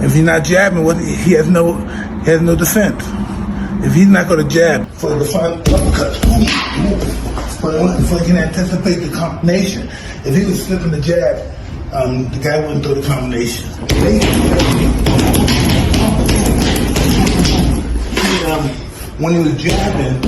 If he's not jabbing, he has no defense. If he's not going to jab for the final uppercut, so he can anticipate the combination. If he was slipping the jab, the guy wouldn't throw the combination. When he was jabbing,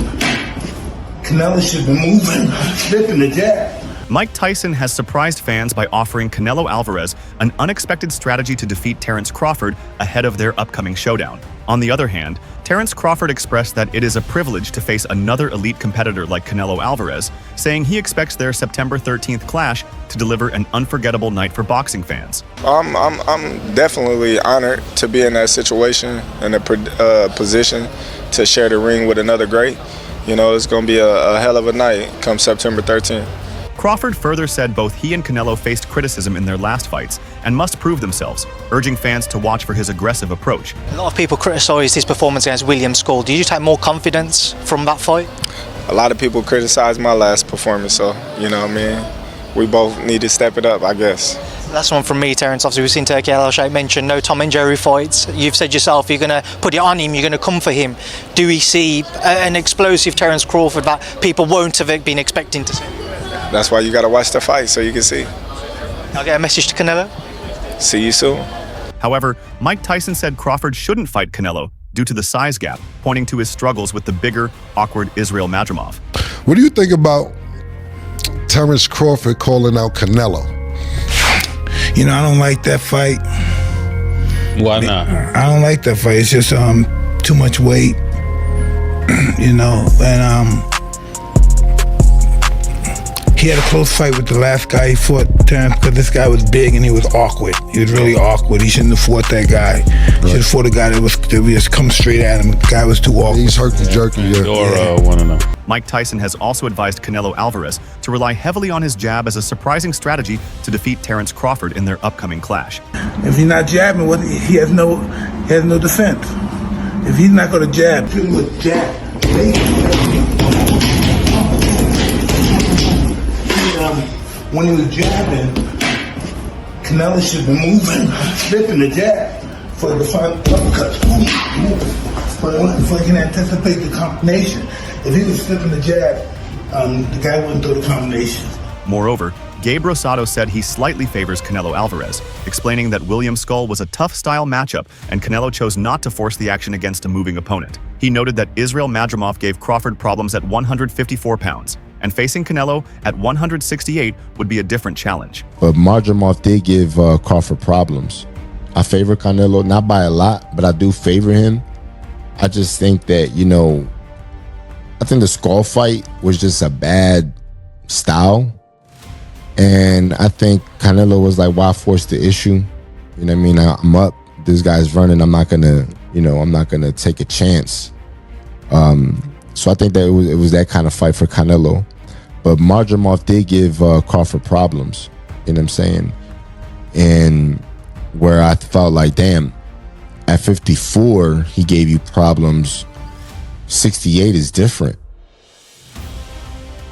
Canelo should have been moving, slipping the jab. Mike Tyson has surprised fans by offering Canelo Alvarez an unexpected strategy to defeat Terence Crawford ahead of their upcoming showdown. On the other hand, Terence Crawford expressed that it is a privilege to face another elite competitor like Canelo Alvarez, saying he expects their September 13th clash to deliver an unforgettable night for boxing fans. I'm definitely honored to be in that situation and a position to share the ring with another great. You know, it's going to be a hell of a night come September 13th. Crawford further said both he and Canelo faced criticism in their last fights and must prove themselves, urging fans to watch for his aggressive approach. A lot of people criticised his performance against William Skull. Did you take more confidence from that fight? A lot of people criticized my last performance, so, you know what I mean? We both need to step it up, I guess. That's one from me, Terence. Obviously, we've seen Turkey Al-Sheikh mention no Tom and Jerry fights. You've said yourself you're going to put it on him, you're going to come for him. Do we see an explosive Terence Crawford that people won't have been expecting to see? That's why you got to watch the fight so you can see. I'll get a message to Canelo. See you soon. However, Mike Tyson said Crawford shouldn't fight Canelo due to the size gap, pointing to his struggles with the bigger, awkward Israel Madrimov. What do you think about Terence Crawford calling out Canelo? You know, I don't like that fight. Why not? I don't like that fight. It's just too much weight, you know, and he had a close fight with the last guy he fought, Terence, because this guy was big and he was awkward. He was really awkward. He shouldn't have fought that guy. He should have fought a guy that was just come straight at him. The guy was too awkward. He's herky-jerky, yeah. Mike Tyson has also advised Canelo Alvarez to rely heavily on his jab as a surprising strategy to defeat Terence Crawford in their upcoming clash. If he's not jabbing, he has no defense. If he's not going to jab, he would jab. When he was jabbing, Canelo should have been moving, slipping the jab for the final uppercut. So he can anticipate the combination. If he was slipping the jab, the guy wouldn't throw the combination. Moreover, Gabe Rosado said he slightly favors Canelo Alvarez, explaining that William Skull was a tough-style matchup and Canelo chose not to force the action against a moving opponent. He noted that Israel Madrimov gave Crawford problems at 154 pounds, and facing Canelo at 168 would be a different challenge. But Madrimov did give Crawford problems. I favor Canelo, not by a lot, but I do favor him. I just think that, you know, I think the Skull fight was just a bad style. And I think Canelo was like, why force the issue? You know what I mean? I'm up, this guy's running, I'm not gonna, you know, I'm not gonna take a chance. So I think that it was that kind of fight for Canelo. But Madrimov did give Crawford problems, you know what I'm saying? And where I felt like, damn, at 54, he gave you problems. 68 is different.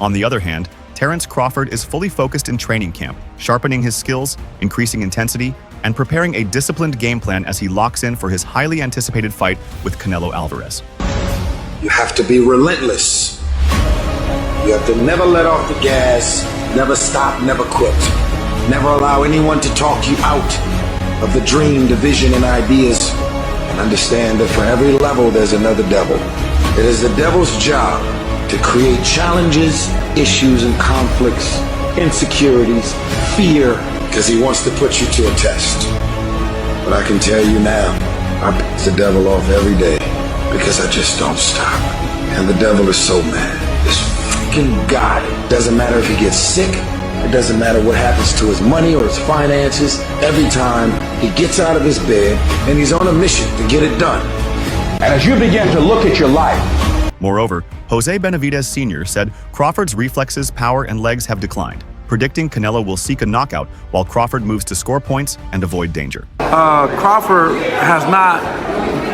On the other hand, Terence Crawford is fully focused in training camp, sharpening his skills, increasing intensity, and preparing a disciplined game plan as he locks in for his highly anticipated fight with Canelo Alvarez. You have to be relentless. You have to never let off the gas, never stop, never quit. Never allow anyone to talk you out of the dream, the vision, and ideas. And understand that for every level, there's another devil. It is the devil's job to create challenges, issues, and conflicts, insecurities, fear, because he wants to put you to a test. But I can tell you now, I piss the devil off every day because I just don't stop. And the devil is so mad. This fucking God. It doesn't matter if he gets sick. It doesn't matter what happens to his money or his finances. Every time he gets out of his bed and he's on a mission to get it done. As you begin to look at your life. Moreover, Jose Benavidez Sr. said Crawford's reflexes, power, and legs have declined, predicting Canelo will seek a knockout while Crawford moves to score points and avoid danger. Crawford has not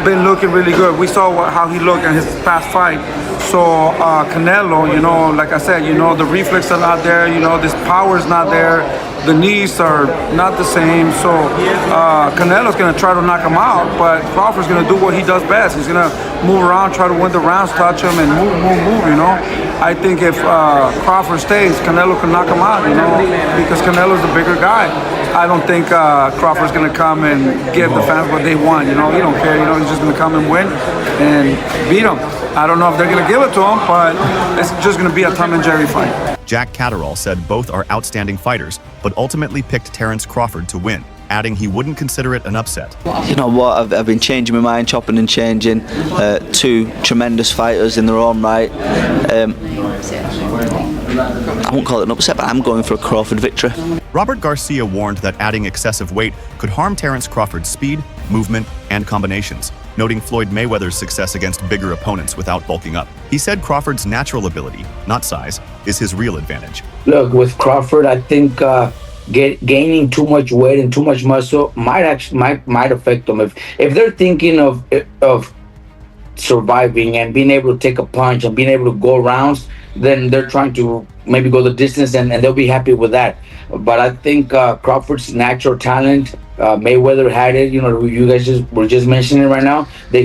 been looking really good. We saw how he looked in his past fight. So Canelo, you know, like I said, you know, the reflex are not there. You know, this power is not there. The knees are not the same. So Canelo's going to try to knock him out, but Crawford's going to do what he does best. He's going to move around, try to win the rounds, touch him, and move, you know. I think if Crawford stays, Canelo can knock him out, you know, because Canelo's the bigger guy. I don't think Crawford's going to come and give the fans what they want, you know. He don't care, you know. He's just going to come and win and beat him. I don't know if they're going to give it to him, but it's just going to be a Tom and Jerry fight. Jack Catterall said both are outstanding fighters, but ultimately picked Terence Crawford to win, adding he wouldn't consider it an upset. You know what, I've been changing my mind, chopping and changing. Two tremendous fighters in their own right. I won't call it an upset, but I'm going for a Crawford victory. Robert Garcia warned that adding excessive weight could harm Terence Crawford's speed, movement, and combinations, noting Floyd Mayweather's success against bigger opponents without bulking up. He said Crawford's natural ability, not size, is his real advantage. Look, with Crawford, I think gaining too much weight and too much muscle might affect them. If they're thinking of surviving and being able to take a punch and being able to go rounds, then they're trying to maybe go the distance and they'll be happy with that. But I think Crawford's natural talent, Mayweather had it, you know, you guys were just mentioning right now, that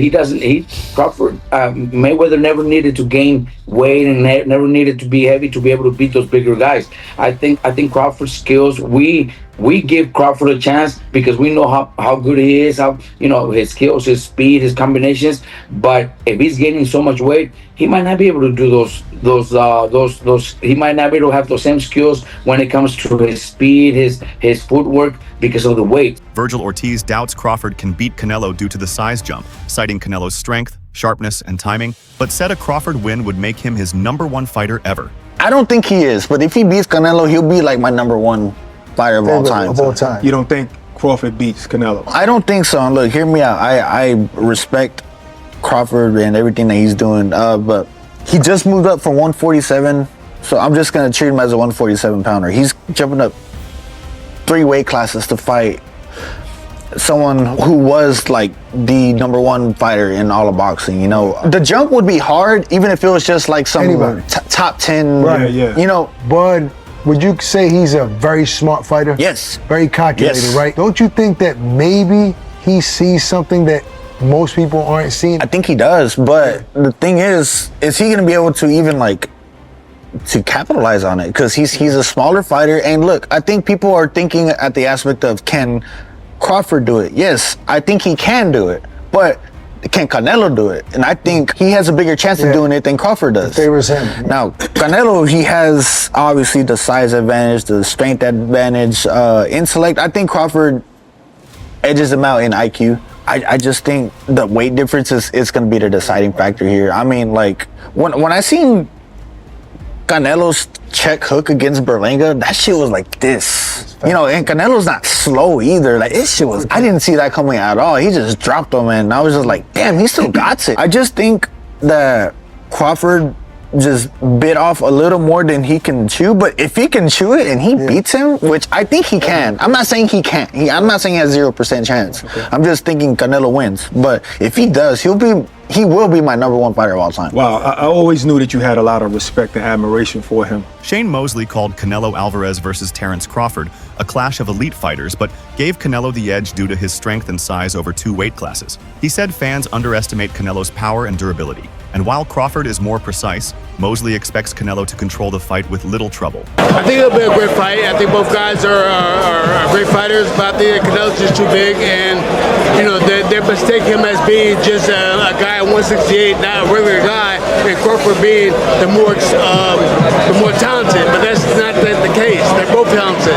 Mayweather never needed to gain weight and never needed to be heavy to be able to beat those bigger guys. I think Crawford's skills, we give Crawford a chance because we know how good he is, how, you know, his skills, his speed, his combinations. But if he's gaining so much weight, he might not be able to do those. He might not be able to have those same skills when it comes to his speed, his footwork, because of the weight. Virgil Ortiz doubts Crawford can beat Canelo due to the size jump, citing Canelo's strength, sharpness, and timing, but said a Crawford win would make him his #1 fighter ever. I don't think he is, but if he beats Canelo, he'll be like my #1 fighter of all time. You don't think Crawford beats Canelo? I don't think so. And look, hear me out. I respect Crawford and everything that he's doing, but he just moved up from 147, so I'm just going to treat him as a 147 pounder. He's jumping up 3 weight classes to fight someone who was like the #1 fighter in all of boxing. You know, the jump would be hard, even if it was just like some top 10, right? Yeah. You know, Bud, would you say he's a very smart fighter? Yes. Very calculated, Yes. right? Don't you think that maybe he sees something that most people aren't seeing? I think he does, but the thing is he going to be able to even like to capitalize on it? Because he's a smaller fighter, and look, I think people are thinking at the aspect of, can Crawford do it? Yes, I think he can do it, but can Canelo do it? And I think he has a bigger chance of doing it than Crawford does. It favors him. Now, Canelo, he has obviously the size advantage, the strength advantage, intellect. I think Crawford edges him out in IQ. I just think the weight difference is going to be the deciding factor here. I mean, like, when I seen Canelo's check hook against Berlanga, that shit was like this. You know, and Canelo's not slow either. Like, this shit was, I didn't see that coming at all. He just dropped him, and I was just like, damn, he still got it. I just think that Crawford just bit off a little more than he can chew, but if he can chew it and he beats him, which I think he can. I'm not saying he can't. I'm not saying he has 0% chance. I'm just thinking Canelo wins. But if he does, he will be my #1 fighter of all time. Wow, I always knew that you had a lot of respect and admiration for him. Shane Mosley called Canelo Alvarez versus Terence Crawford a clash of elite fighters, but gave Canelo the edge due to his strength and size over 2 weight classes. He said fans underestimate Canelo's power and durability, and while Crawford is more precise, Mosley expects Canelo to control the fight with little trouble. I think it'll be a great fight. I think both guys are great fighters, but I think Canelo's just too big, and you know they mistake him as being just a guy at 168, not a regular guy, and Crawford being the more talented. But that's not the case. They're both talented,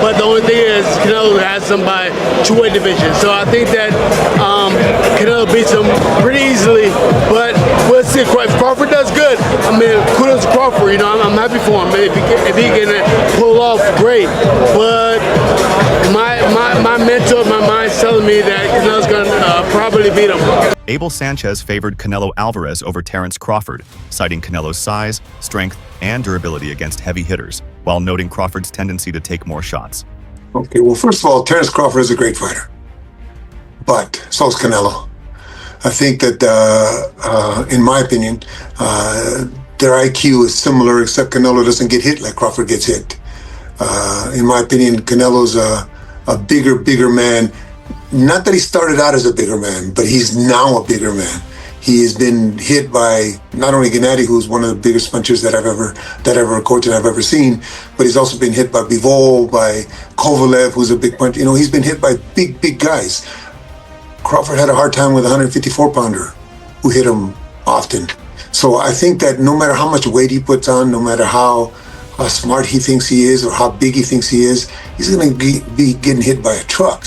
but the only thing is Canelo has them by 2 weight divisions. So I think that Canelo beats him pretty easily, but we'll see. If Crawford does good, I mean, kudos to Crawford. You know, I'm happy for him. If he can pull off, great. But my mental, my mind's telling me that Canelo's gonna probably beat him. Abel Sanchez favored Canelo Alvarez over Terence Crawford, citing Canelo's size, strength, and durability against heavy hitters, while noting Crawford's tendency to take more shots. Okay, well, first of all, Terence Crawford is a great fighter, but so is Canelo. I think that, in my opinion, their IQ is similar, except Canelo doesn't get hit like Crawford gets hit. In my opinion, Canelo's a bigger man. Not that he started out as a bigger man, but he's now a bigger man. He has been hit by not only Gennady, who's one of the biggest punchers that I've ever coached and I've ever seen, but he's also been hit by Bivol, by Kovalev, who's a big puncher. You know, he's been hit by big guys. Crawford had a hard time with a 154-pounder who hit him often. So I think that no matter how much weight he puts on, no matter how smart he thinks he is or how big he thinks he is, he's going to be getting hit by a truck.